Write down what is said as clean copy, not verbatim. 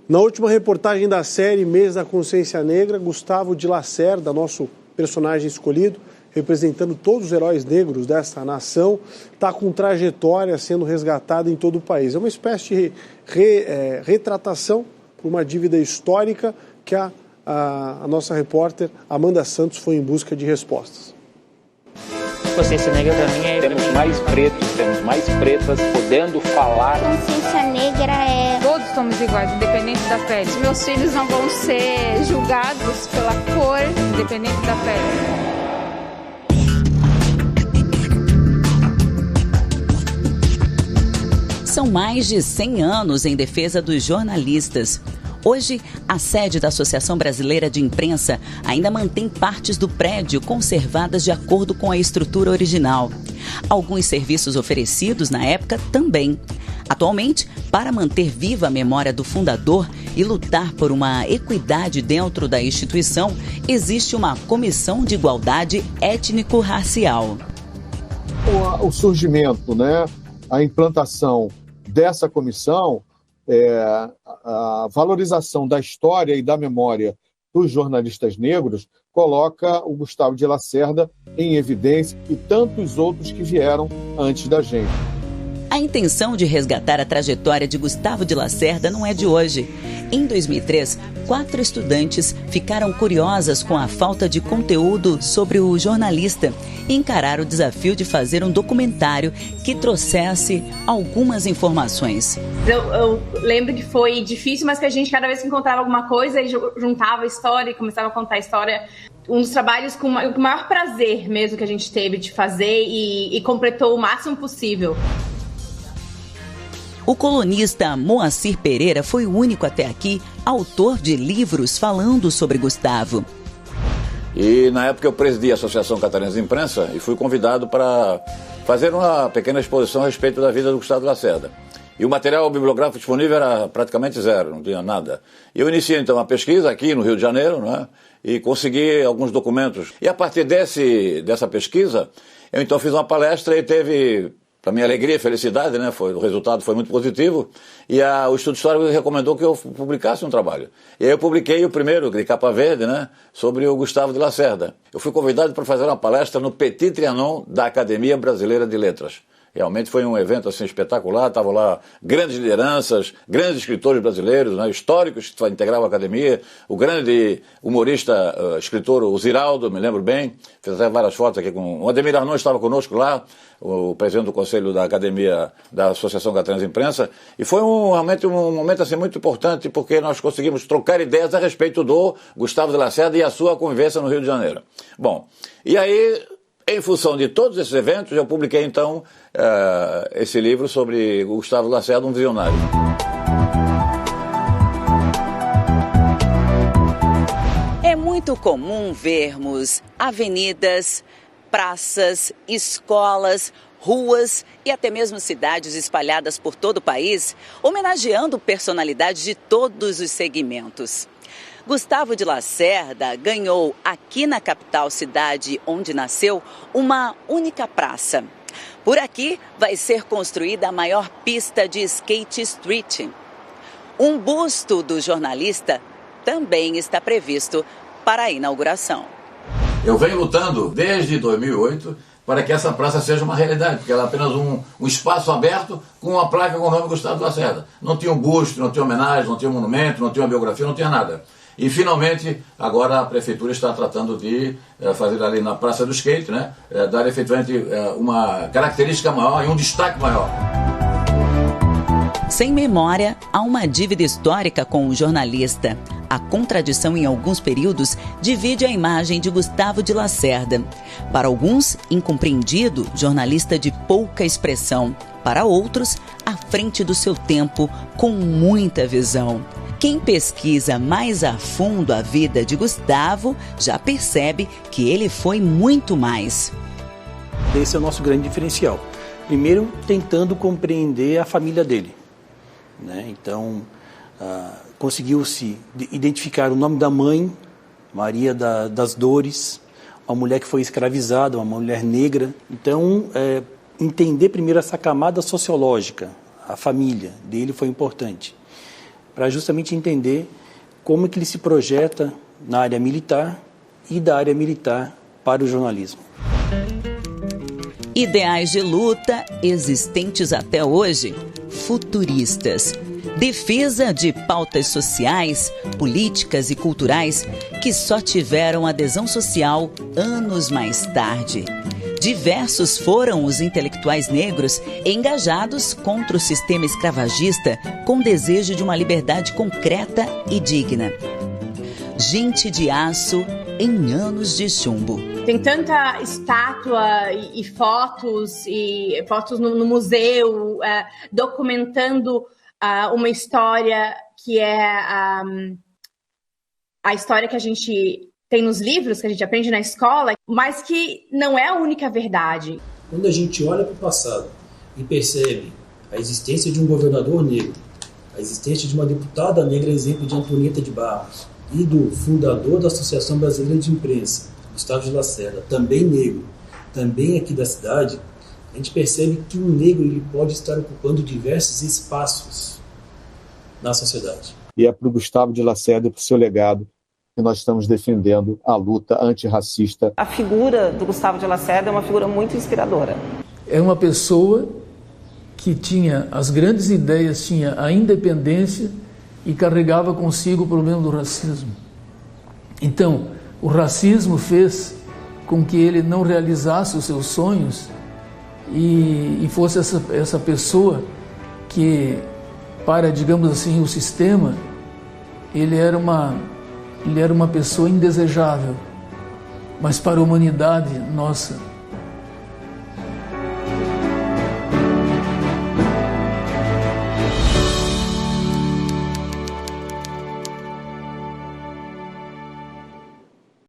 Na última reportagem da série Mês da Consciência Negra, Gustavo de Lacerda, nosso personagem escolhido, representando todos os heróis negros desta nação, está com trajetória sendo resgatada em todo o país. É uma espécie de retratação por uma dívida histórica que a nossa repórter Amanda Santos foi em busca de respostas. Consciência negra para mim é... Temos mais pretos, temos mais pretas podendo falar. Consciência negra é... Todos somos iguais, independente da pele. Meus filhos não vão ser julgados pela cor, independente da pele. São mais de 100 anos em defesa dos jornalistas. Hoje, a sede da Associação Brasileira de Imprensa ainda mantém partes do prédio conservadas de acordo com a estrutura original. Alguns serviços oferecidos na época também. Atualmente, para manter viva a memória do fundador e lutar por uma equidade dentro da instituição, existe uma comissão de igualdade étnico-racial. O surgimento, a implantação dessa comissão, a valorização da história e da memória dos jornalistas negros coloca o Gustavo de Lacerda em evidência e tantos outros que vieram antes da gente. A intenção de resgatar a trajetória de Gustavo de Lacerda não é de hoje. Em 2003, 4 estudantes ficaram curiosas com a falta de conteúdo sobre o jornalista e encararam o desafio de fazer um documentário que trouxesse algumas informações. Eu lembro que foi difícil, mas que a gente, cada vez que encontrava alguma coisa, juntava a história e começava a contar a história. Um dos trabalhos com o maior prazer mesmo que a gente teve de fazer e completou o máximo possível. O colunista Moacir Pereira foi o único até aqui autor de livros falando sobre Gustavo. E na época eu presidi a Associação Catarinense de Imprensa e fui convidado para fazer uma pequena exposição a respeito da vida do Gustavo de Lacerda. E o material bibliográfico disponível era praticamente zero, não tinha nada. E eu iniciei então a pesquisa aqui no Rio de Janeiro, e consegui alguns documentos. E a partir dessa pesquisa, eu então fiz uma palestra e teve... Para minha alegria e felicidade, o resultado foi muito positivo, e o Estudo Histórico recomendou que eu publicasse um trabalho. E aí eu publiquei o primeiro, de capa verde, sobre o Gustavo de Lacerda. Eu fui convidado para fazer uma palestra no Petit Trianon da Academia Brasileira de Letras. Realmente foi um evento espetacular, estavam lá grandes lideranças, grandes escritores brasileiros, históricos que integravam a academia, o grande humorista, escritor, o Ziraldo, me lembro bem, fez até várias fotos aqui com... O Ademir Arnon estava conosco lá, o presidente do Conselho da Academia da Associação Catarinense de Imprensa, e foi realmente um momento muito importante, porque nós conseguimos trocar ideias a respeito do Gustavo de Lacerda e a sua convivência no Rio de Janeiro. Bom, e aí... Em função de todos esses eventos, eu publiquei, então, esse livro sobre o Gustavo de Lacerda, um visionário. É muito comum vermos avenidas, praças, escolas, ruas e até mesmo cidades espalhadas por todo o país, homenageando personalidades de todos os segmentos. Gustavo de Lacerda ganhou aqui na capital cidade onde nasceu uma única praça. Por aqui vai ser construída a maior pista de skate street. Um busto do jornalista também está previsto para a inauguração. Eu venho lutando desde 2008 para que essa praça seja uma realidade, porque ela é apenas um espaço aberto com uma placa com o nome Gustavo de Lacerda. Não tinha um busto, não tinha homenagem, não tinha um monumento, não tinha uma biografia, não tinha nada. E, finalmente, agora a Prefeitura está tratando de fazer ali na Praça do Skate, dar efetivamente uma característica maior e um destaque maior. Sem memória, há uma dívida histórica com o jornalista. A contradição, em alguns períodos, divide a imagem de Gustavo de Lacerda. Para alguns, incompreendido, jornalista de pouca expressão. Para outros, à frente do seu tempo, com muita visão. Quem pesquisa mais a fundo a vida de Gustavo já percebe que ele foi muito mais. Esse é o nosso grande diferencial. Primeiro, tentando compreender a família dele. Então, conseguiu-se identificar o nome da mãe, Maria das Dores, uma mulher que foi escravizada, uma mulher negra. Então, entender primeiro essa camada sociológica, a família dele foi importante. para justamente entender como é que ele se projeta na área militar e da área militar para o jornalismo. Ideais de luta existentes até hoje, futuristas. Defesa de pautas sociais, políticas e culturais que só tiveram adesão social anos mais tarde. Diversos foram os intelectuais negros engajados contra o sistema escravagista com desejo de uma liberdade concreta e digna. Gente de aço em anos de chumbo. Tem tanta estátua e fotos no museu documentando uma história que é a história que a gente tem nos livros, que a gente aprende na escola, mas que não é a única verdade. Quando a gente olha para o passado e percebe a existência de um governador negro, a existência de uma deputada negra, exemplo de Antonieta de Barros, e do fundador da Associação Brasileira de Imprensa, Gustavo de Lacerda, também negro, também aqui da cidade, a gente percebe que um negro ele pode estar ocupando diversos espaços na sociedade. E é para o Gustavo de Lacerda e para o seu legado que nós estamos defendendo a luta antirracista. A figura do Gustavo de Lacerda é uma figura muito inspiradora. É uma pessoa que tinha as grandes ideias, tinha a independência e carregava consigo o problema do racismo. Então, o racismo fez com que ele não realizasse os seus sonhos e fosse essa pessoa que, para, digamos assim, o sistema, ele era uma pessoa indesejável, mas para a humanidade, nossa,